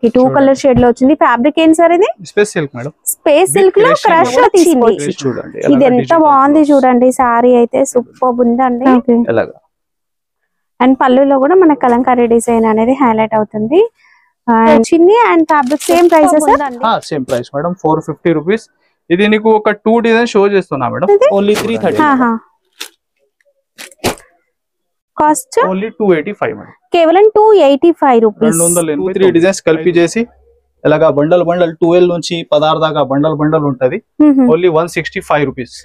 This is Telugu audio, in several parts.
మనకి 2 కలర్ షేడ్ లో వచ్చింది. ఫ్యాబ్రిక్ ఏం సార్ ఇది? Space silk madam. Space silk లో క్రష్ వచ్చింది. చూడండి ఇది ఎంత బాగుంది చూడండి. సారీ అయితే సూపర్ ఉందండి. అండ్ పళ్ళులో కూడా మన కలంకారీ డిజైన్ అనేది హైలైట్ అవుతుంది. చిన్ని and fabric same price same price madam 450 rupees. ఇది నీకు ఒక 2 డిజైన్ షో చేస్తున్నా madam. Only 330. Cost only 285 madam. కేవలం 285 రూపీస్. 283 డిజైన్స్ కలిపి చేసి ఇలాగా బండల్ 12 నుంచి 16 దాకా బండల్ ఉంటది. Only 165 rupees.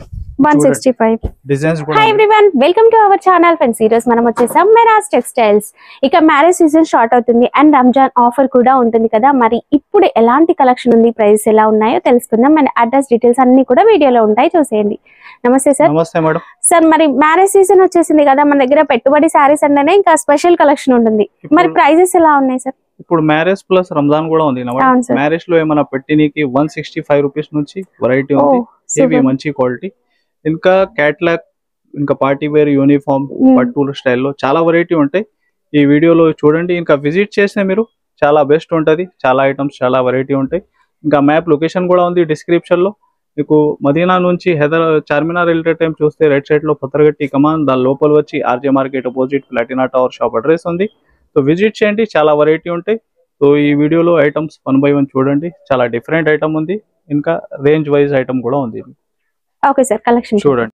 165 డిజైన్స్ కూడా. Hi everyone, welcome to our channel friends. ఈ రోజు మనం వచ్చేసాం మెరాజ్ టెక్స్టైల్స్. ఇక మ్యారేజ్ సీజన్ స్టార్ట్ అవుతుంది అండ్ రంజాన్ ఆఫర్ కూడా ఉంటుంది కదా. మరి ఇప్పుడు ఎలాంటి కలెక్షన్ ఉంది, ప్రైస్ ఎలా ఉన్నాయో తెలుసుకుందాం. మన అడ్రస్ డీటెయిల్స్ అన్ని కూడా వీడియోలో ఉంటాయి, చూసేయండి. నమస్తే సార్. నమస్తే మేడం. సార్ మరి మ్యారేజ్ సీజన్ వచ్చేసింది కదా, మన దగ్గర పెట్టుబడి సారీస్ అంటేనే ఇంకా స్పెషల్ కలెక్షన్ ఉంటుంది. మరి ప్రైజెస్ ఎలా ఉన్నాయి సార్? ఇప్పుడు మ్యారేజ్ ప్లస్ రంజాన్ కూడా ఉంది. మ్యారేజ్ లో ఏమైనా పెట్టినకి 165 రూపీస్ నుంచి వెరైటీ ఉంది. ఇవి మంచి క్వాలిటీ. ఇంకా క్యాట్లాగ్, ఇంకా పార్టీ వేర్, యూనిఫామ్, పట్టు స్టైల్లో చాలా వెరైటీ ఉంటాయి. ఈ వీడియోలో చూడండి. ఇంకా విజిట్ చేస్తే మీరు చాలా బెస్ట్ ఉంటది. చాలా ఐటమ్స్, చాలా వెరైటీ ఉంటాయి. ఇంకా మ్యాప్ లొకేషన్ కూడా ఉంది డిస్క్రిప్షన్ లో. మీకు మదీనా నుంచి చార్మినార్ వెళ్ళే టైం చూస్తే రైట్ సైడ్ లో పత్రగట్టి కమాన్, దాని లోపల వచ్చి RJ market opposite Platina tower shop address ఉంది. సో విజిట్ చేయండి, చాలా వెరైటీ ఉంటాయి. సో ఈ వీడియోలో ఐటమ్స్ 1 by 1 చూడండి. చాలా డిఫరెంట్ ఐటమ్ ఉంది. ఇంకా రేంజ్ వైజ్ ఐటమ్ కూడా ఉంది. ఓకే సార్, కలెక్షన్ చూడండి.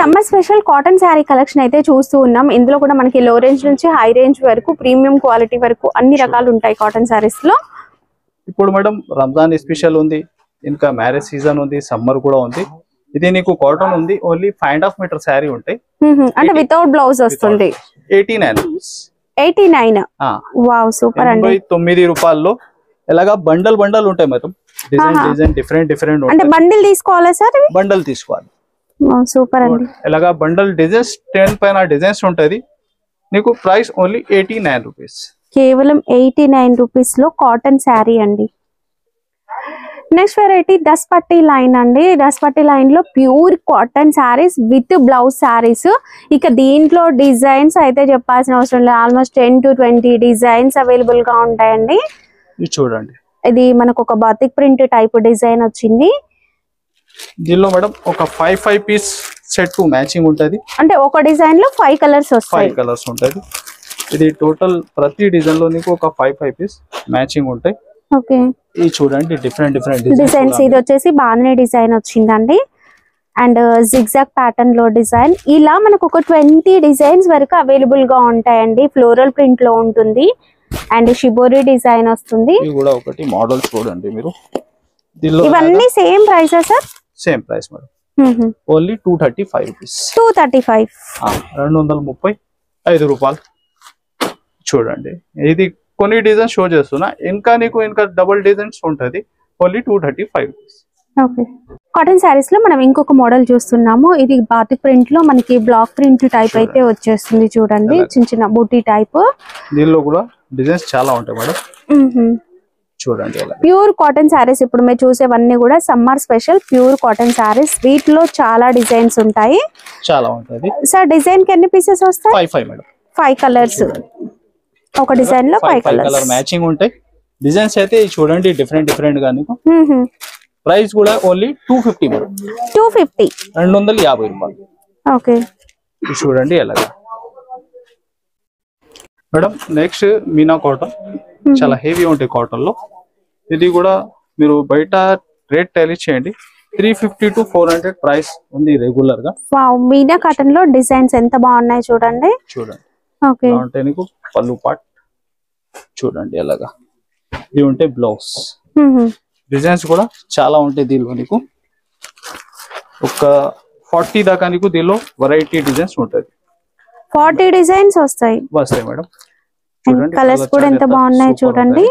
Summer special cotton sari collection అయితే చూస్తూ ఉన్నాం. ఇందులో కూడా మనకి లో రేంజ్ నుంచి హై రేంజ్ వరకు, ప్రీమియం క్వాలిటీ వరకు అన్ని రకాలు ఉంటాయి కాటన్ శారీస్ లో. ఇప్పుడు మేడం రంజాన్ స్పెషల్ ఉంది, ఇంకా మ్యారేజ్ సీజన్ ఉంది, సమ్మర్ కూడా ఉంది. ఇది నీకు కాటన్ ఉంది. ఓన్లీ 5.5 మీటర్ శారీ ఉంటాయి. అంటే వితౌట్ బ్లౌజ్ వస్తుంది. 89. వావ్, సూపర్ అండి. 99 రూపాయల్లో ఇలాగా బండల్ ఉంటాయి మేడం. డిజైన్ డిఫరెంట్ అంటే బండిల్ తీసుకోవాలా సార్? బండల్ తీసుకోవాలి. సూపర్ అండి. ఇలాగా బండల్ డిజైన్స్ 10 పైన డిజైన్స్ ఉంటది. నీకు ప్రైస్ ఓన్లీ 89 రూపీస్. కేవలం 89 రూపీస్ లో కాటన్ శారీ అండి. నెక్స్ట్ వెరైటీ దస్పట్టి లైన్ అండి. దస్పట్టి లైన్ లో pure cotton saris with blouse saris. ఇక దీంట్లో డిజైన్స్ అయితే చెప్పాల్సిన అవసరం లేదు. ఆల్మోస్ట్ 10 to 20 డిజైన్స్ అవైలబుల్ గా ఉంటాయండి. చూడండి, ఇది మనకు ఒక బాతిక్ ప్రింట్ టైప్ డిజైన్ వచ్చింది. దీనిలో మేడం ఒక 5 పీస్ సెట్ మ్యాచింగ్ ఉంటది. అంటే ఒక డిజైన్ లో 5 కలర్స్ వస్తాయి. 5 కలర్స్ ఉంటది. ఇది టోటల్ ప్రతి డిజైన్ లో నీకు ఒక 5 పీస్ మ్యాచింగ్ ఉంటాయి. ఓకే, ఇది చూడండి డిఫరెంట్ డిజైన్స్. ఇది వచ్చేసి బాందిని డిజైన్ వచ్చిందండి. అండ్ జిగ్జాగ్ ప్యాటర్న్ లో డిజైన్. ఇలా మనకు ఒక 20 డిజైన్స్ వరకు అవైలబుల్ గా ఉంటాయండి. ఫ్లోరల్ ప్రింట్ లో ఉంటుంది అండ్ షిబోరి డిజైన్ వస్తుంది. ఇది కూడా ఒకటి మోడల్ చూడండి మీరు. ఇవన్నీ సేమ్ ప్రైసా sir? Same price madam. Only 235 rupees. 235. 235 రూపాయలు. చూడండి, ఇది కొన్ని డిజైన్ షో చేస్తున్నా. ఇంకా నీకు డబుల్ డిజైన్స్ ఉంటది. Only 235 rupees. Okay, cotton saris లో మనం ఇంకొక మోడల్ చూస్తున్నాము. ఇది బాతిక్ ప్రింట్ లో మనకి బ్లాక్ ప్రింట్ టైప్ అయితే వచ్చేస్తుంది. చూడండి, చిన్న బూటీ టైప్. దీనిలో కూడా డిజైన్స్ చాలా ఉంటాయి మేడం. చూడండి, ప్యూర్ కాటన్ శారీస్. ఇప్పుడు మీరు చూసేవన్నీ కూడా summer special pure cotton saris. వీటిలో చాలా డిజైన్స్ ఉంటాయి. చాలా ఉంటది సార్. డిజైన్ కి ఎన్ని పీసెస్ వస్తాయి? 5 మేడం. 5 కలర్స్. ఒక డిజైన్ లో 5 కలర్ మ్యాచింగ్ ఉంటాయి. డిజైన్స్ అయితే చూడండి డిఫరెంట్ గా. నీకు ప్రైస్ కూడా ఓన్లీ 250 మేడం. 250. 250 రూపాయలు. ఓకే, చూడండి ఎలాగా మేడం. Next Meena cotton. చాలా హెవీ ఉంటాయి కాటన్ లో. ఇది కూడా మీరు బయట రేట్ టాలీ చేయండి. 350 to 400 ప్రైస్ ఉంది రెగ్యులర్ గా. వావ్, మీనా కాటన్ లో డిజైన్స్ ఎంత బాగున్నాయి చూడండి. ఓకే, అంటే నీకు పళ్ళు పార్ట్ చూడండి ఎలాగా. ఇది ఉంటే బ్లౌజ్. డిజైన్స్ కూడా చాలా ఉంటాయి దీనిలో. నీకు ఒక 40 దాకా నీకు దీనిలో వెరైటీ డిజైన్స్ ఉంటది. 40 డిజైన్స్ వస్తాయి మేడం. కలర్స్ కూడా ఎంత బాగున్నాయి చూడండి.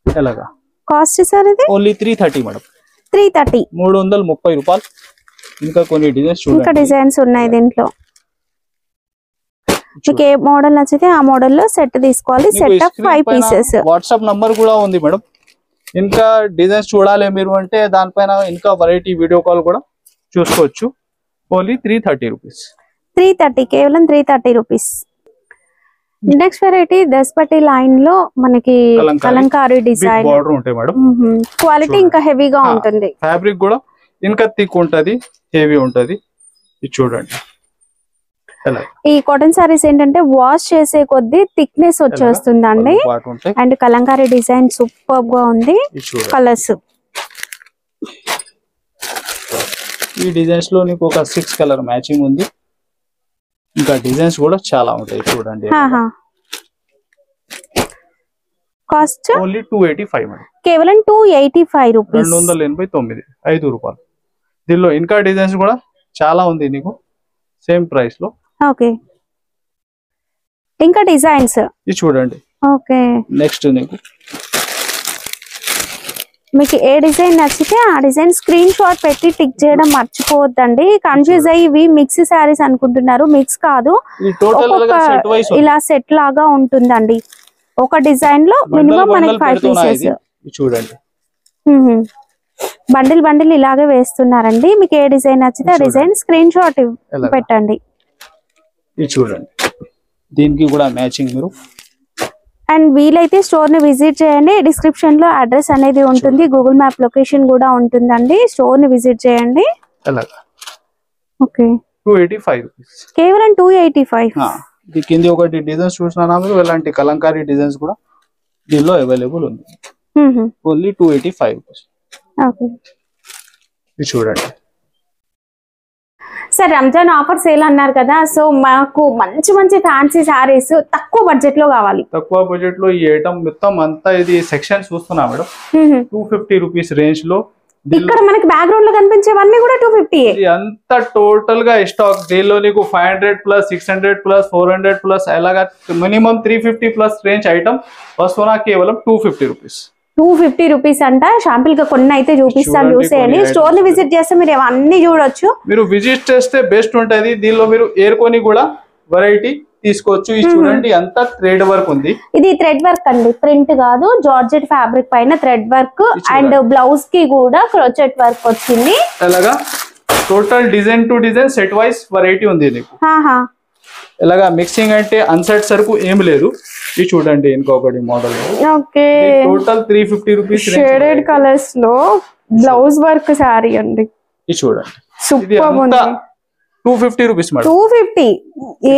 ఎలాగా కాస్ట్ సార్ ఇది? Only 330 madam. 330. 330 రూపాయలు. ఇంకా కొన్ని డిజైన్స్ చూడండి. ఇంకా డిజైన్స్ ఉన్నాయి దీంట్లో. మీకు ఏ మోడల్ నచ్చితే ఆ మోడల్ లో సెట్ తీసుకోవాలి. Set of 5 pieces. WhatsApp number కూడా ఉంది మేడం. ఇంకా డిజైన్స్ చూడాలి మీరు అంటే దానిపైన ఇంకా వెరైటీ వీడియో కాల్ కూడా చూసుకోవచ్చు. Only 330 rupees. 330, కేవలం 330 రూపీస్. నెక్స్ట్ వెరైటీ దస్పటి లైన్ లో మనకి కలంకారీ డిజైన్ బార్డర్ ఉంటాయి మేడం. క్వాలిటీ ఇంకా హెవీగా ఉంటుంది. ఫ్యాబ్రిక్ కూడా ఇంకా థిక్ ఉంటది, హెవీ ఉంటది. ఇది చూడండి. ఈ కాటన్ సారీస్ ఏంటంటే వాష్ చేసే కొద్దీ థిక్నెస్ వచ్చేస్తుందండి. అండ్ కలంకారీ డిజైన్ సూపర్ గా ఉంది. కలర్స్ ఈ డిజైన్స్ లో నీకు ఒక 6 కలర్ మ్యాచింగ్ ఉంది. ఇంకా డిజైన్స్ కూడా చాలా ఉంటాయి చూడండి. Cost only 285 madam. కేవలం 285 రూపీస్. 289 5 రూపాయలు. దీనిలో ఇంకా డిజైన్స్ కూడా చాలా ఉంది నీకు సేమ్ ప్రైస్ లో. ఓకే, ఇంకా డిజైన్స్ ఇది చూడండి. ఓకే, నెక్స్ట్ మీకు ఏ డిజైన్ నచ్చితే ఆ డిజైన్ స్క్రీన్ షాట్ పెట్టి టిక్ చేయడం మర్చిపోవద్దండి. కన్ఫ్యూజ్ అయ్యి ఇవి మిక్స్ శారీస్ అనుకుంటున్నారు, మిక్స్ కాదు. ఇలా సెట్ లాగా ఉంటుందండి. ఒక డిజైన్ లో మినిమం మనకి 5 పీసెస్ చూడండి. బండిల్ ఇలాగే వేస్తున్నారండి. మీకు ఏ డిజైన్ నచ్చితే ఆ డిజైన్ స్క్రీన్ షాట్ పెట్టండి. ఇది చూడండి. దీనికి కూడా మ్యాచింగ్ మీరు. అండ్ వీలైతే స్టోర్ ని విజిట్ చేయండి. డిస్క్రిప్షన్ లో అడ్రస్ అనేది ఉంటుంది, గూగుల్ మ్యాప్ లొకేషన్ కూడా ఉంటుందండి. స్టోర్ ని విజిట్ చేయండి. Okay, 285 rupees. కేవలం 285. ఇది కింది ఒకటి డిజైన్స్ చూసినా మీరు, ఇలాంటి కలంకారీ డిజైన్స్ కూడా దీనిలో అవైలబుల్ ఉంది. Only 285 rupees. ఓకే, ఇది చూడండి. సార్ రంజాన్ ఆఫర్ సేల్ అన్నారు కదా, సో మాకు మంచి మంచి ఫ్యాన్సీ సారీస్ తక్కువ బడ్జెట్ లో కావాలి. తక్కువ బడ్జెట్ లో ఈ ఐటమ్ మొత్తం అంతా ఇది సెక్షన్ చూస్తున్నా మేడం. 250 రూపీస్ రేంజ్ లో. ఇక్కడ మనకి బ్యాక్గ్రౌండ్ లో కనిపించేవన్నీ కూడా 250. అంతా టోటల్ గా స్టాక్. దీనిలో నీకు 500 ప్లస్ 600 ప్లస్ 400 ప్లస్ అలాగా మినిమం 350 ప్లస్ రేంజ్ ఐటమ్ వస్తున్నా కేవలం 250 రూపీస్. 250 రూపీస్ అంట. షాంపిల్ గా కొన్ని అయితే చూపిస్తాను, చూసేయండి. స్టోర్ ని విజిట్ చేస్తే మీరు అన్ని చూడొచ్చు. మీరు విజిట్ చేస్తే బెస్ట్ ఉంటది. దీనిలో మీరు ఏరుకొని కూడా వెరైటీ తీసుకోవచ్చు. ఇది చూడండి, అంతా థ్రెడ్ వర్క్ ఉంది. ఇది థ్రెడ్ వర్క్ అండి, ప్రింట్ కాదు. జార్జెట్ ఫ్యాబ్రిక్ పైన థ్రెడ్ వర్క్ అండ్ బ్లౌజ్ కి కూడా క్రోచెట్ వర్క్ వచ్చింది. అలాగా total design to design set wise variety ఉంది నీకు. ఇలాగా మిక్సింగ్ అంటే అన్సెట్ సరుకు ఏం లేదు. ఇది చూడండి ఇంకొకటి model. Okay, total 350 rupees. Shaded colours లో బ్లౌజ్ వర్క్ సారీ అండి. ఇది చూడండి, సూపర్ ఉంది. 250 రూపీస్ మేడం. 250.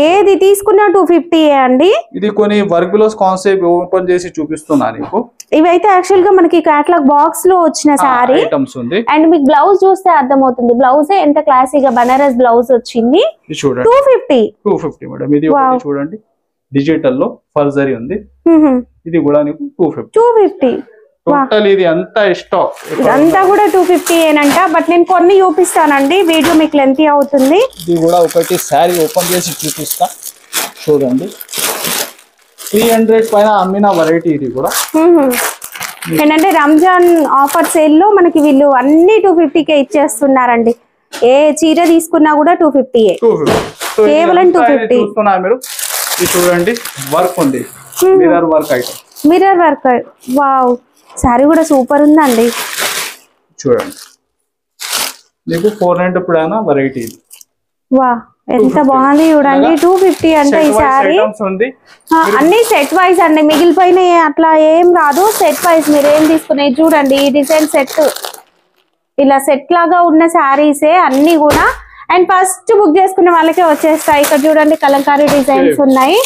ఏది తీసుకున్నా 250 అండి. ఇది కొన్ని వర్క్ బ్లౌజ్ కాన్సెప్ట్ ఓపెన్ చేసి చూపిస్తున్నా నీకు. ఇవైతే యాక్చువల్ గా మనకి కేటలాగ్ బాక్స్ లో వచ్చిన సారీ ఐటమ్స్ ఉంది. అండ్ మీకు బ్లౌజ్ చూస్తే అర్థమవుతుంది. బ్లౌజ్ ఎంత క్లాసీగా బనారస్ బ్లౌజ్ వచ్చింది. చూడండి 250 మేడం. ఇది ఒకటి చూడండి, డిజిటల్ లో ఫర్జరీ ఉంది. ఇది కూడా నీకు 250. టోటల్ ఇది అంతా స్టాక్ అంతా కూడా 250 ఏనంట. బట్ నేను కొన్ని చూపిస్తానండి, వీడియో మీకు లెంతీ అవుతుంది. ఇది కూడా ఒకటి శారీ ఓపెన్ చేసి చూపిస్తా చూడండి. 300 పైన అమ్మిన వెరైటీ ఇది కూడా. ఏంటంటే రంజాన్ ఆఫర్ సేల్ లో మనకి వీళ్ళు అన్ని 250కే ఇచ్చేస్తున్నారండి. ఏ చీర తీసుకున్నా కూడా 250. కేవలం 250 చూస్తున్నా మీరు. ఇది చూడండి, వర్క్ ఉంది, mirror work item. Mirror work, wow. Sorry కూడా సూపర్ ఉందండి. చూడండి, మీకు 400 పైన వెరైటీ. వా, ఎంత బాగుంది చూడండి. 250 అంటే ఈ సారీ అన్ని సెట్ వైజ్ అండి. మిగిలిపోయిన అట్లా ఏం రాదు, సెట్ వైజ్. మీరు ఏం తీసుకునే చూడండి, ఈ డిజైన్ సెట్ ఇలా సెట్ లాగా ఉన్న శారీసే అన్ని కూడా. అండ్ ఫస్ట్ బుక్ చేసుకున్న వాళ్ళకే వచ్చేస్తాయి. ఇక్కడ చూడండి కలంకారీ డిజైన్స్ ఉన్నాయి.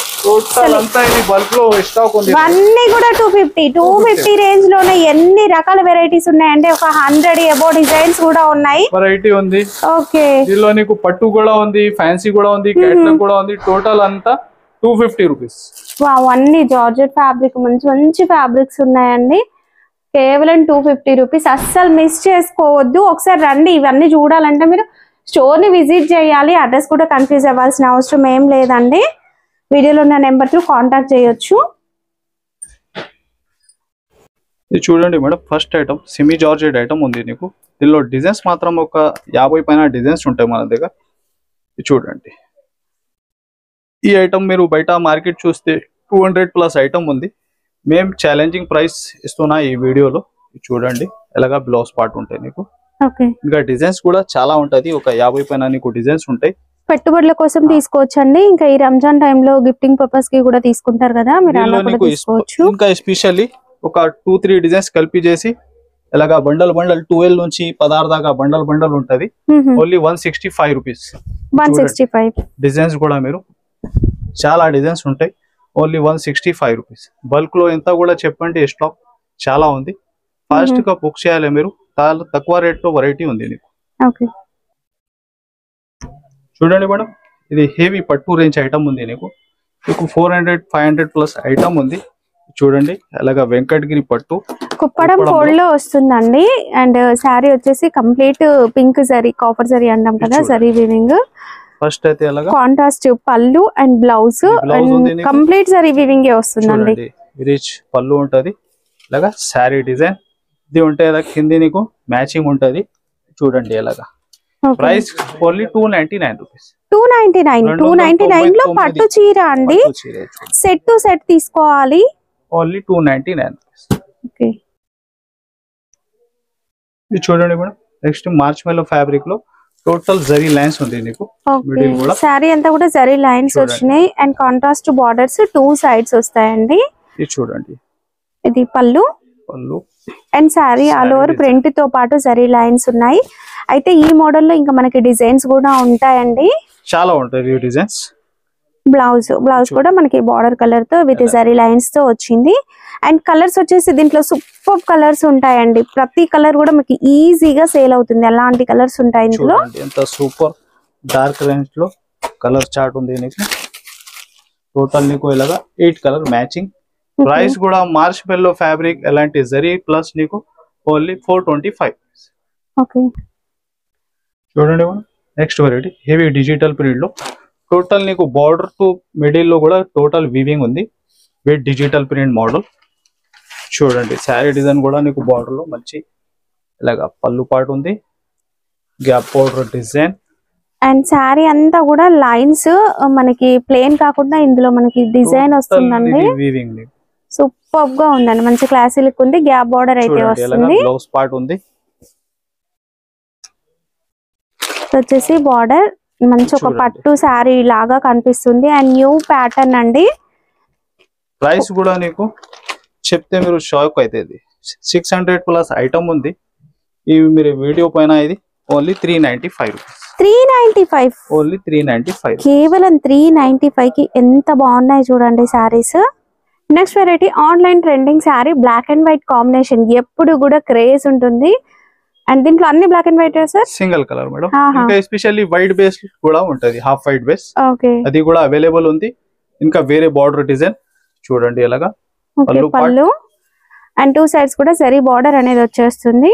అన్ని కూడా 250 రేంజ్ లోనే ఎన్ని రకాల వెరైటీస్ ఉన్నాయంటే ఒక 100 అబౌవ్ డిజైన్స్ కూడా ఉన్నాయి. వెరైటీ ఉంది. ఓకే, దీనిలో నీకు పట్టు కూడా ఉంది, ఫ్యాన్సీ కూడా ఉంది, కేటలాగ్ కూడా ఉంది. టోటల్ అంతా 250 రూపీస్. వావ్, అన్ని జార్జెట్ ఫ్యాబ్రిక్, మంచి మంచి ఫ్యాబ్రిక్స్ ఉన్నాయండి. కేవలం 250 రూపీస్. అస్సలు మిస్ చేసుకోవద్దు. ఒకసారి రండి, ఇవన్నీ చూడాలంటే మీరు స్టోర్ ని విజిట్ చేయాలి. అడ్రస్ కూడా కన్ఫ్యూజ్ అవ్వాల్సిన అవసరం ఏం లేదండి. వీడియోలో ఉన్న నెంబర్ తో కాంటాక్ట్ చేయొచ్చు. ఇది చూడండి madam, first item semi georgette item ఉంది నీకు. దీనిలో డిజైన్స్ మాత్రం ఒక 50 పైన డిజైన్స్ ఉంటాయి మన దగ్గర. ఇది చూడండి, ఈ ఐటమ్ మీరు బయట మార్కెట్ చూస్తే 200 ప్లస్ ఐటమ్ ఉంది. మేము ఛాలెంజింగ్ ప్రైస్ ఇస్తున్నా ఈ వీడియోలో. చూడండి, ఎలాగా బ్లౌజ్ పార్ట్ ఉంటాయి నీకు. ఇంకా డిజైన్స్ కూడా చాలా ఉంటది. ఒక 50 పైన నీకు డిజైన్స్ ఉంటాయి. పెట్టుబడుల కోసం తీసుకోవచ్చండి. ఇంకా ఈ రంజాన్ టైంలో గిఫ్టింగ్ పర్పస్ కి కూడా తీసుకుంటారు కదా, మీరు అలా కూడా తీసుకోవచ్చు. ఇంకా ఎస్పెషల్లీ ఒక 2-3 డిజైన్స్ కలిపి చేసి ఇలాగా బండల్ 12 నుంచి 16 దాకా బండల్ ఉంటది. Only 165 rupees. 165 డిజైన్స్ కూడా మీరు చాలా డిజైన్స్ ఉంటాయి. Only 165 rupees. బల్క్ లో ఎంత కూడా చెప్పండి, స్టాక్ చాలా ఉంది. ఫాస్ట్ గా బుక్ చేయాలి మీరు. తక్కువ రేట్ లో వెరైటీ ఉంది మీకు. చూడండి మేడం, ఇది హెవీ పట్టు రేంజ్ ఐటమ్ ఉంది మీకు 400-500 ప్లస్ ఐటమ్ ఉంది. చూడండి అలాగా వెంకటగిరి పట్టు కుప్పడం ఫోల్డ్ లో వస్తుందండి. అండ్ శారీ వచ్చేసి complete pink zari, copper zari అంటాం కదా, జరీ వీవింగ్. ఫస్ట్ అయితే అలాగా కాంట్రాస్ట్ పళ్ళు and blouse complete zari weaving వస్తుందండి. రిచ్ పళ్ళు ఉంటది. ఇలాగా శారీ డిజైన్ ఇది ఉంటే కింది నీకు మ్యాచింగ్ ఉంటది. చూడండి ఎలాగా. Price only 299 rupees. 299 లో పట్టు చీర అండి. సెట్ టు సెట్ తీసుకోవాలి. Only 299 rupees. ఇది చూడండి మేడం, నెక్స్ట్ మార్చ్ మెల్లో ఫ్యాబ్రిక్ లో టోటల్ జరీ లైన్స్ ఉంది నీకు. శారీ అంతా కూడా జరీ లైన్స్ వచ్చినాయి అండ్ కాంట్రాస్ట్ బార్డర్స్ 2 సైడ్స్ వస్తాయండి. ఇది చూడండి, ఇది పళ్ళు and sari all over print తో పాటు జరీ లైన్స్ ఉన్నాయి. అయితే ఈ మోడల్ లో ఇంకా మనకి డిజైన్స్ కూడా ఉంటాయండి, చాలా ఉంటాయి డిజైన్స్. బ్లౌజ్ కూడా మనకి బార్డర్ కలర్ తో విత్ జరీ లైన్స్ తో వచ్చింది. అండ్ కలర్స్ వచ్చేసి దీంట్లో సూపర్ కలర్స్ ఉంటాయండి. ప్రతి కలర్ కూడా మనకి ఈజీగా సేల్ అవుతుంది. అలాంటి కలర్స్ ఉంటాయి ఇందులో. ఎంత సూపర్ డార్క్ రేంజ్ లో కలర్ చార్ట్ ఉంది నీకు. టోటల్ నీకు ఇలాగా 8 కలర్ మ్యాచింగ్. ప్రైస్ కూడా మార్చ్ మెల్లో ఫ్యాబ్రిక్ ఎలాంటి జరీ ప్లస్ నీకు ఓన్లీ 425. చూడండి next variety heavy digital print లో టోటల్ నీకు బార్డర్ టు మిడిల్ లో కూడా టోటల్ వీవింగ్ ఉంది విత్ డిజిటల్ ప్రింట్ మోడల్. చూడండి శారీ డిజైన్ కూడా నీకు బార్డర్ లో మంచి ఇలాగా పళ్ళు పాటు ఉంది, gap border design. And sari అంతా కూడా లైన్స్ మనకి ప్లేన్ కాకుండా ఇందులో మనకి డిజైన్ వస్తుందండి. సూపర్ గా ఉందండి, మంచి క్లాసీ లుక్ ఉంది. గ్యాప్ బార్డర్ అయితే వస్తుంది. బ్లౌజ్ పార్ట్ ఉంది. వచ్చేసి బార్డర్ మంచి ఒక పట్టు శారీ లాగా కనిపిస్తుంది అండ్ న్యూ ప్యాటర్న్ అండి. ప్రైస్ కూడా నీకు చెప్తే మీరు షాక్ అవుతుంది. 600 ప్లస్ ఐటమ్ ఉంది. ఇవి మీరు వీడియో పైన ఇది ఓన్లీ 395 రూపీస్. 395 ఓన్లీ 395. కేవలం 395 కి ఎంత బాగున్నాయి చూడండి saris. Next variety online trending sari, black and white combination ఎప్పుడు కూడా క్రేజ్ ఉంటుంది. అండ్ దీంట్లో అన్ని black and white sir, single colour madam. ఇంకా ఎస్పెషల్లీ వైట్ బేస్ కూడా ఉంటది, హాఫ్ వైట్ బేస్. అది కూడా అవైలబుల్ ఉంది. ఇంకా వేరే బార్డర్ డిజైన్ చూడండి ఎలాగా పళ్ళు అండ్ 2 సైడ్స్ కూడా జరీ బార్డర్ అనేది వచ్చేస్తుంది.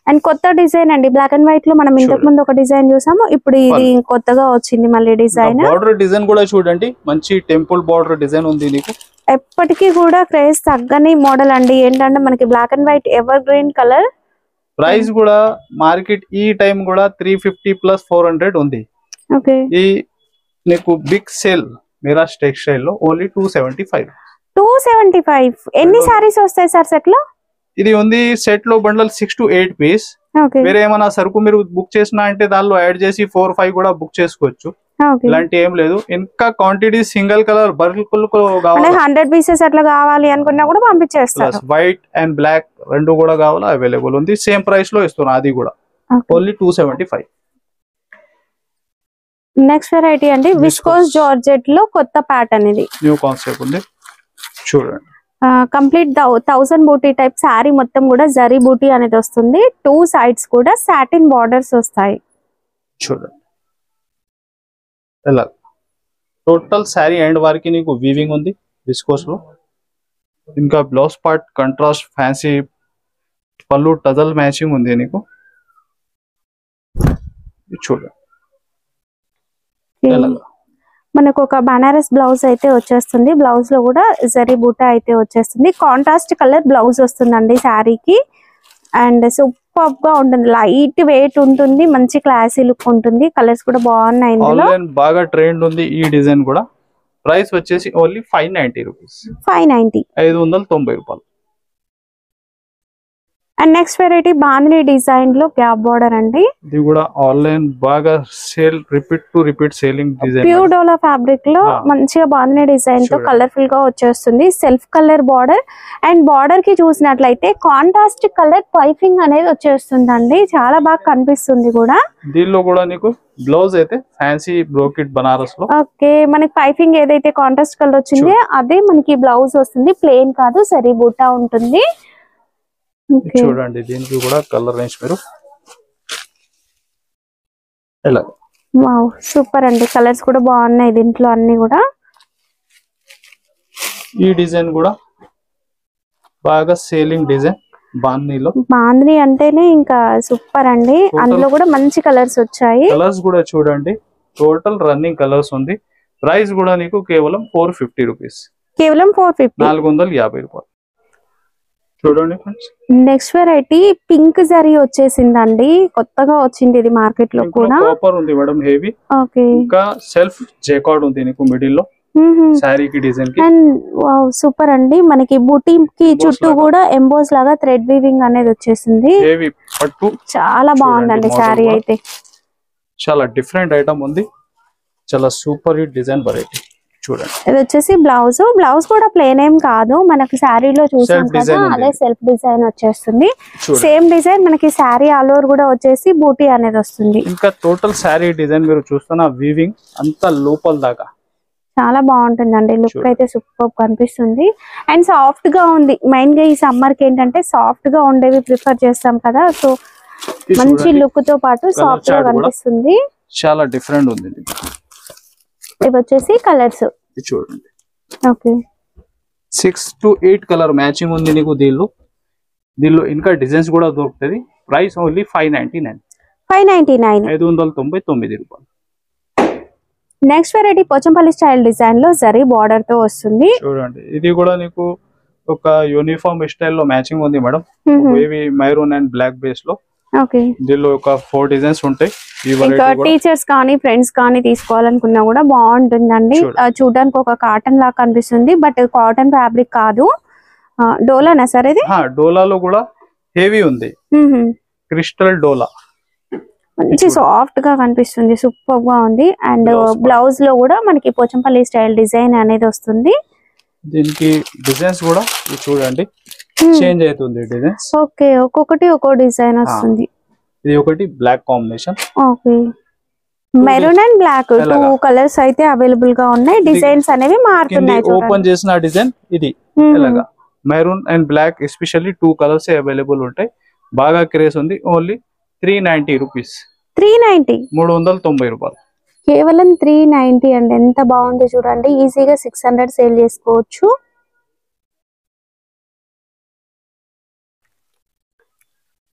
అండ్ కొత్త డిజైన్ అండి, బ్లాక్ అండ్ వైట్ లో మనం ఇంతకు ముందు ఒక డిజైన్ చూసాము, ఇప్పుడు ఇది కొత్తగా వచ్చింది మళ్ళీ డిజైన్. బార్డర్ డిజైన్ కూడా చూడండి, మంచి టెంపుల్ బార్డర్ డిజైన్ ఉంది నీకు. ఎప్పటికీ కూడా క్రేజ్ తగ్గని మోడల్ అండి. ఏంటంటే మనకి black and white ever green colour. Price కూడా మార్కెట్ ఈ టైం కూడా 350 ప్లస్ 400 ఉంది. ఈ నీకు బిగ్ సేల్ మిరాజ్ టెక్స్టైల్ లో ఓన్లీ 275. 275. ఎన్ని సారీస్ వస్తాయి సార్ సెట్ లో? ఇది ఉంది సెట్ లో బండల్ 6 to 8 పీస్. వేరే ఏమైనా సరుకు మీరు బుక్ చేసినా అంటే దానిలో యాడ్ చేసి 4-5 కూడా బుక్ చేసుకోవచ్చు. ఇలాంటి ఏం లేదు. ఇంకా quantity single colour bulk 100 pieces అట్లా కావాలి అనుకున్నా కూడా పంపించేస్తారు. వైట్ అండ్ బ్లాక్ రెండు కూడా కావాలా అవైలబుల్ ఉంది. సేమ్ ప్రైస్ లో ఇస్తున్నా, అది కూడా ఓన్లీ 275. నెక్స్ట్ వెరైటీ అండి విస్కోస్ జార్జెట్ లో కొత్త ప్యాటర్న్, ఇది న్యూ కాన్సెప్ట్ ఉంది. చూడండి కంప్లీట్ 1000 బూటీ టైప్ శారీ మొత్తం కూడా జరీ బూటీ అనేది వస్తుంది. 2 సైడ్స్ కూడా సాటిన్ బార్డర్స్ వస్తాయి. చూడండి ఎలా టోటల్ శారీ ఎండ్ వరకు నీకు వీవింగ్ ఉంది విస్కోస్ లో. ఇంకా బ్లౌజ్ పార్ట్ కంట్రాస్ట్ ఫ్యాన్సీ పళ్ళు టజల్ మ్యాచింగ్ ఉంది నీకు. చూడండి మనకు ఒక బనారస్ బ్లౌజ్ అయితే వచ్చేస్తుంది. బ్లౌజ్ లో కూడా జరీ బూటా అయితే వచ్చేస్తుంది. కాంట్రాస్ట్ కలర్ బ్లౌజ్ వస్తుందండి శారీకి. అండ్ సూపర్ గా ఉంటుంది, లైట్ వెయిట్ ఉంటుంది, మంచి క్లాసీ లుక్ ఉంటుంది. కలర్స్ కూడా బాగున్నాయి. ఇందులో బాగా ట్రెండ్ ఉంది ఈ డిజైన్ కూడా. ప్రైస్ వచ్చేసి ఓన్లీ 590 రూపీస్. 590 590 రూపాయలు. And next variety bandhani design లో గ్యాప్ బార్డర్ అండి. ఇది కూడా ఆన్లైన్ బాగా sale repeat selling design. Pure dola fabric లో మంచిగా బాందిని డిజైన్ తో కలర్ఫుల్ గా వచ్చేస్తుంది. Self colour border and border కి చూసినట్లయితే కాంట్రాస్ట్ కలర్ పైపింగ్ అనేది వచ్చేస్తుందండి. చాలా బాగా కనిపిస్తుంది కూడా. దీనిలో కూడా నీకు బ్లౌజ్ అయితే ఫ్యాన్సీ బ్రోకెట్ బనారస్ లో. ఓకే, మనకి పైపింగ్ ఏదైతే కాంట్రాస్ట్ కలర్ వచ్చిందో అదే మనకి బ్లౌజ్ వస్తుంది. ప్లెయిన్ కాదు, సరీ బూటా ఉంటుంది. చూడండి దీనికి కూడా కలర్ రేంజ్ మీరు ఎలా. వావ్, సూపర్ అండి. కలర్స్ కూడా బాగున్నాయి దీంట్లో అన్ని కూడా. ఈ డిజైన్ కూడా బాగా సేలింగ్ డిజైన్ బాందినిలో. బాందిని అంటేనే ఇంకా సూపర్ అండి. అందులో కూడా మంచి కలర్స్ వచ్చాయి. కలర్స్ కూడా చూడండి, టోటల్ రన్నింగ్ కలర్స్ ఉంది. ప్రైస్ కూడా నీకు కేవలం 450 రూపీస్. కేవలం 450, 450 రూపాయలు. చూడండి friends, next variety pink zari వచ్చేసిందండి. కొత్తగా వచ్చింది ఇది మార్కెట్ లో కూడా. కాపర్ ఉంది మేడం, హెవీ. ఓకే, ఇంకా సెల్ఫ్ జేకార్డ్ ఉంది నీకు మిడిల్ లో సారీ కి డిజైన్ కి. అండ్ వావ్, సూపర్ అండి. మనకి బూటీ కి చుట్టూ కూడా ఎంబోస్ లాగా థ్రెడ్ వీవింగ్ అనేది వచ్చేసింది. హెవీ పట్టు, చాలా బాగుందండి సారీ అయితే. చాలా డిఫరెంట్ ఐటమ్ ఉంది. చాలా సూపర్ హిట్ డిజైన్ వెరైటీ. చూడండి, ఇది వచ్చేసి బ్లౌజ్ కూడా ప్లేన్ ఏం కాదు, మనకి శారీలో చూసాం కదా అదే సెల్ఫ్ డిజైన్ వచ్చేస్తుంది. సేమ్ డిజైన్ మనకి శారీ ఆల్ ఓవర్ కూడా వచ్చేసి బూటీ అనేది వస్తుంది. ఇంకా టోటల్ శారీ డిజైన్ మీరు చూస్తున్న వీవింగ్ అంతా లోపల దాకా చాలా బాగుంటుందండి. లుక్ అయితే సూపర్ కనిపిస్తుంది అండ్ సాఫ్ట్ గా ఉంది. మెయిన్ గా ఈ సమ్మర్ కి ఏంటంటే సాఫ్ట్ గా ఉండేవి ప్రిఫర్ చేస్తాం కదా, సో మంచి లుక్ తో పాటు సాఫ్ట్ గా కనిపిస్తుంది. చాలా డిఫరెంట్ ఉంది. ఇవి వచ్చేసి కలర్స్ చూడండి, ఓకే 6 to 8 కలర్ మ్యాచింగ్ ఉంది నీకు. దీనిలో ఇంకా డిజైన్స్ కూడా దొరుకుతుంది. Price only 599. 599 రూపాయలు. Next variety Pochampally style design లో జరీ బార్డర్ తో వస్తుంది. చూడండి, ఇది కూడా నీకు ఒక యూనిఫామ్ స్టైల్ లో మ్యాచింగ్ ఉంది మేడం. ఇవి మెరూన్ అండ్ బ్లాక్ బేస్ లో. ఓకే, దీనిలో ఒక 4 డిజైన్స్ ఉంటాయి. ఇంకా టీచర్స్ కానీ ఫ్రెండ్స్ కానీ తీసుకోవాలనుకున్నా కూడా బాగుంటుందండి. చూడడానికి ఒక కాటన్ లాగా కనిపిస్తుంది, బట్ కాటన్ ఫ్యాబ్రిక్ కాదు. డోలానా సార్ ఇది? డోలాలో కూడా హెవీ ఉంది, క్రిస్టల్ డోలా. మంచి సాఫ్ట్ గా కనిపిస్తుంది, సూపర్ గా ఉంది. అండ్ బ్లౌజ్ లో కూడా మనకి పోచంపల్లి స్టైల్ డిజైన్ అనేది వస్తుంది. దీనికి డిజైన్స్ కూడా చూడండి చేంజ్ అవుతుంది డిజైన్స్. ఓకే, ఒక్కొక్కటి ఒక్కో డిజైన్ వస్తుంది. ఇది ఒకటి black combination. Okay, maroon and black 2 colours అయితే అవైలబుల్ గా ఉన్నాయి. డిజైన్స్ అనేవి మారుతున్నాయి. ఓపెన్ చేసిన డిజైన్ ఇది ఇలాగా maroon and black, especially 2 colours available ఉంటాయి. బాగా క్రేజ్ ఉంది. Only 390 rupees. 390 రూపాయలు. కేవలం 390 అండి. ఎంత బాగుంది చూడండి. ఈజీగా 600 సేల్ చేసుకోవచ్చు.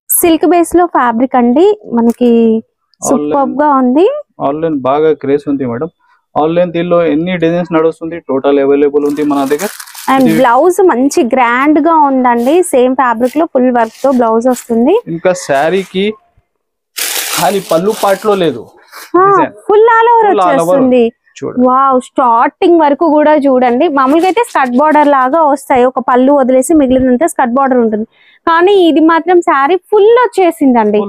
సిల్క్ బేస్ లో ఫ్యాబ్రిక్ అండి, మనకి సూపర్ గా ఉంది. ఆన్లైన్ బాగా క్రేజ్ ఉంది మేడం. ఆన్లైన్ దీనిలో ఎన్ని డిజైన్స్ నడుస్తుంది, టోటల్ అవైలబుల్ ఉంది మన దగ్గర. అండ్ బ్లౌజ్ మంచి గ్రాండ్ గా ఉందండి. సేమ్ ఫ్యాబ్రిక్ లో ఫుల్ వర్క్ తో బ్లౌజ్ వస్తుంది. ఇంకా శారీకి ఖాళీ పళ్ళు పార్ట్ లో లేదు, ఫుల్ ఆల్ ఓవర్ వచ్చేస్తుంది. వావ్, స్టార్టింగ్ వరకు కూడా చూడండి. మామూలుగా అయితే స్కర్ట్ బార్డర్ లాగా వస్తాయి, ఒక పళ్ళు వదిలేసి మిగిలినంత స్కర్ట్ బార్డర్ ఉంటుంది. కానీ ఇది మాత్రం శారీ ఫుల్ వచ్చేసిందండి.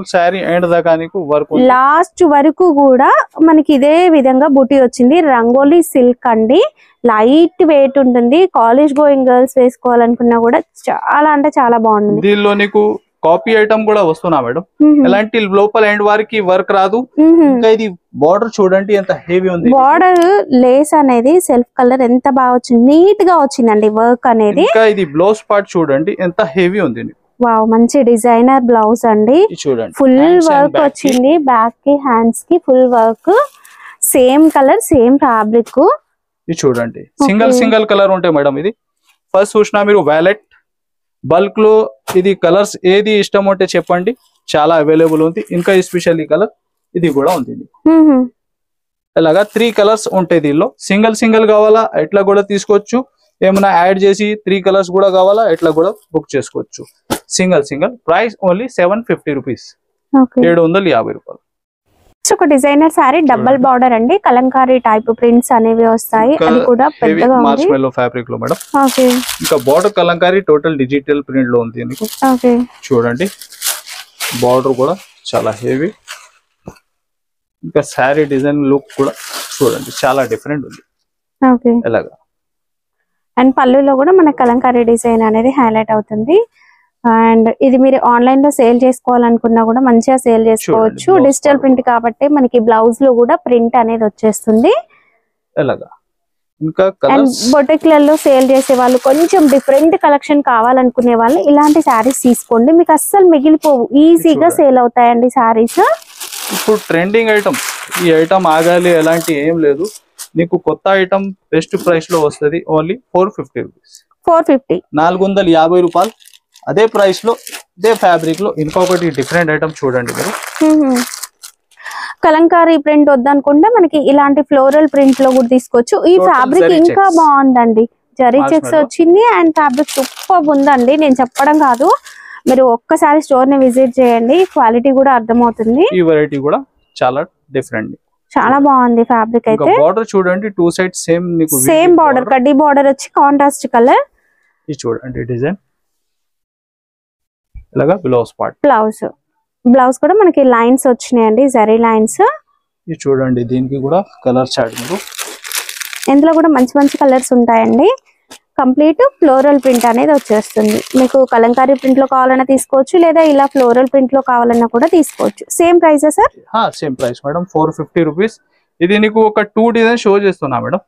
లాస్ట్ వరకు కూడా మనకి ఇదే విధంగా బుటీ వచ్చింది. రంగోలీ సిల్క్ అండి, లైట్ వెయిట్ ఉంటుంది. కాలేజ్ గోయింగ్ గర్ల్స్ వేసుకోవాలనుకున్నా కూడా చాలా అంటే చాలా బాగుంటుంది. దీనిలో నీకు కాపీ ఐటమ్ కూడా వస్తున్నా మేడం. ఎలాంటి లోపల ఎండ్ వారికి వర్క్ రాదు. ఇంకా ఇది బార్డర్ చూడండి ఎంత హెవీ ఉంది. బార్డర్ లేస్ అనేది సెల్ఫ్ కలర్ ఎంత బాగా వచ్చింది, నీట్ గా వచ్చిందండి వర్క్ అనేది. ఇంకా ఇది బ్లౌజ్ పార్ట్ చూడండి ఎంత హెవీ ఉంది. వావ్, మంచి డిజైనర్ బ్లౌజ్ అండి. చూడండి, ఫుల్ వర్క్ వచ్చింది. బ్యాక్ కి హ్యాండ్స్ కి full work, same colour same fabric. ఇది చూడండి, సింగిల్ కలర్ ఉంటాయి మేడం. ఇది ఫస్ట్ చూసినా మీరు వ్యాలెట్ బల్క్ లో. ఇది కలర్స్ ఏది ఇష్టం ఉంటే చెప్పండి, చాలా అవైలబుల్ ఉంది. ఇంకా ఎస్పెషల్లీ కలర్ ఇది కూడా ఉంది. ఇలాగా 3 కలర్స్ ఉంటాయి దీనిలో. సింగిల్ కావాలా ఎట్లా కూడా తీసుకోవచ్చు. ఏమైనా యాడ్ చేసి 3 కలర్స్ కూడా కావాలా ఎట్లా కూడా బుక్ చేసుకోవచ్చు. Single price only 750 rupees. 750 రూపాయలు. నెక్స్ట్ ఒక డిజైనర్ సారీ డబుల్ బార్డర్ అండి, కలంకారీ టైప్ ప్రింట్స్ అనేవి వస్తాయి, అది కూడా పెద్దగా ఉంది. మార్ష్మెల్లో ఫ్యాబ్రిక్ లో మేడం. ఓకే. ఇంకా border Kalamkari total digital print లో ఉంది మీకు. ఓకే. చూడండి బార్డర్ కూడా చాలా హెవీ. ఇంకా సారీ డిజైన్ లుక్ కూడా చూడండి చాలా డిఫరెంట్ ఉంది. ఓకే. ఎలాగా అండ్ పళ్ళులో కూడా మన కలంకారీ డిజైన్ అనేది హైలైట్ అవుతుంది. అండ్ ఇది మీరు ఆన్లైన్ లో సేల్ చేసుకోవాలనుకున్నా కూడా మంచిగా సేల్ చేసుకోవచ్చు. డిజిటల్ ప్రింట్ కాబట్టి మనకి బ్లౌజ్ లో కూడా ప్రింట్ అనేది వచ్చేస్తుంది. ఎలాగా ఇంకా బొటిక్లలో సేల్ చేసే వాళ్ళు కొంచెం డిఫరెంట్ కలెక్షన్ కావాలనుకునే వాళ్ళు ఇలాంటి శారీస్ తీసుకోండి, మీకు అస్సలు మిగిలిపోవు, ఈజీగా సేల్ అవుతాయండి శారీస్. ఇప్పుడు ట్రెండింగ్ ఐటమ్, ఈ ఐటమ్ ఆగాలి ఎలాంటి ఏం లేదు, నీకు కొత్త ఐటమ్ బెస్ట్ ప్రైస్ లో వస్తుంది. Only 450 rupees. 450, 450 రూపాయలు. అదే ప్రైస్ లో ఇదే ఫ్యాబ్రిక్ లో ఇంకొకటి డిఫరెంట్ ఐటమ్ చూడండి మీరు. కలంకారీ ప్రింట్ వద్దనుకుంటే మనకి ఇలాంటి ఫ్లోరల్ ప్రింట్ లో కూడా తీసుకోవచ్చు. ఈ ఫ్యాబ్రిక్ ఇంకా బాగుందండి, జరీ చెక్స్ వచ్చింది అండ్ ఫ్యాబ్రిక్ సూపర్ ఉందండి. నేను చెప్పడం కాదు, మీరు ఒక్కసారి స్టోర్ ని విజిట్ చేయండి, క్వాలిటీ కూడా అర్థమవుతుంది. ఈ వెరైటీ కూడా చాలా డిఫరెంట్, చాలా బాగుంది ఫ్యాబ్రిక్ అయితే. బార్డర్ చూడండి two side same, same border, కడ్డీ బార్డర్ వచ్చి కాంట్రాస్ట్ కలర్. ఇది చూడండి డిజైన్ ఇలాగా. బ్లౌజ్ కూడా మనకి లైన్స్ వచ్చినాయండి, జరీ లైన్స్. ఇది చూడండి దీనికి కూడా కలర్ చార్ట్ మీకు. ఇందులో కూడా మంచి మంచి కలర్స్ ఉంటాయండి. కంప్లీట్ ఫ్లోరల్ ప్రింట్ అనేది వచ్చేస్తుంది. మీకు కలంకారీ ప్రింట్ లో కావాలన్నా తీసుకోవచ్చు, లేదా ఇలా ఫ్లోరల్ ప్రింట్ లో కావాలన్నా కూడా తీసుకోవచ్చు. Same price sir? Same price madam, 450 rupees. ఇది నీకు ఒక 2 డిజైన్ షో చేస్తున్నా మేడం.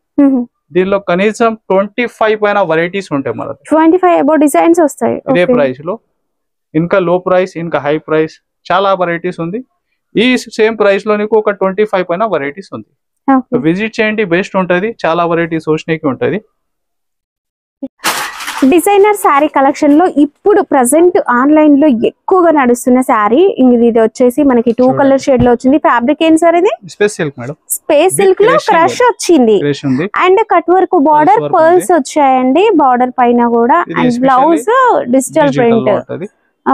దీనిలో కనీసం 25 పైన వెరైటీస్ ఉంటాయి మన 25 అబౌవ్ డిజైన్స్ వస్తాయి ఇదే ప్రైస్ లో. ఇంకా లో ప్రైస్, ఇంకా హై ప్రైస్, చాలా వెరైటీస్ ఉంది. ఈ సేమ్ ప్రైస్ లో నీకు ఒక 25 పైన వెరైటీస్ ఉంది. విజిట్ చేయండి, బెస్ట్ ఉంటది, చాలా వెరైటీస్ చూసినకి ఉంటది. డిజైనర్ శారీ కలెక్షన్ లో ఇప్పుడు ప్రెసెంట్ ఆన్లైన్ లో ఎక్కువగా నడుస్తున్న శారీ ఇది వచ్చేసి మనకి 2 కలర్ షేడ్ లో వచ్చింది. ఫ్యాబ్రిక్ ఏం సార్ ఇది? Space silk madam. Space silk లో క్రష్ వచ్చింది and cut work border pearls వచ్చాయండి బార్డర్ పైన కూడా. And blouse digital print,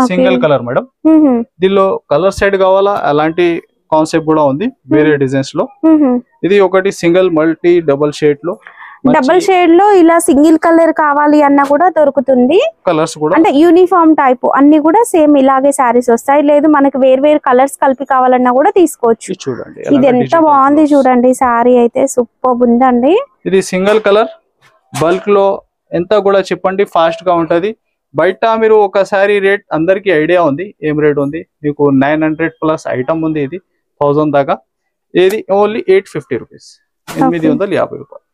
single colour madam. దీనిలో కలర్ సైడ్ కావాలా అలాంటి కాన్సెప్ట్ కూడా ఉంది వేరే డిజైన్స్ లో. ఇది ఒకటి సింగిల్, మల్టీ, డబుల్ షేడ్ లో. డబుల్ షేడ్ లో ఇలా సింగిల్ కలర్ కావాలి అన్న కూడా దొరుకుతుంది. కలర్స్ కూడా అంటే యూనిఫామ్ టైప్ అన్ని కూడా సేమ్ ఇలాగే శారీస్ వస్తాయి. లేదు మనకి వేరు కలర్స్ కలిపి కావాలన్నా కూడా తీసుకోవచ్చు. చూడండి ఇది ఎంత బాగుంది చూడండి, శారీ అయితే సూపర్ ఉందండి. ఇది సింగిల్ కలర్, బల్క్ లో ఎంత కూడా చెప్పండి, ఫాస్ట్ గా ఉంటది. బయట మీరు ఒకసారి రేట్ అందరికి ఐడియా ఉంది, ఏం రేట్ ఉంది మీకు. 900 ప్లస్ ఐటమ్ ఉంది, ఇది 1000 దాకా. ఇది ఓన్లీ 850 రూపీస్, 850 రూపాయలు.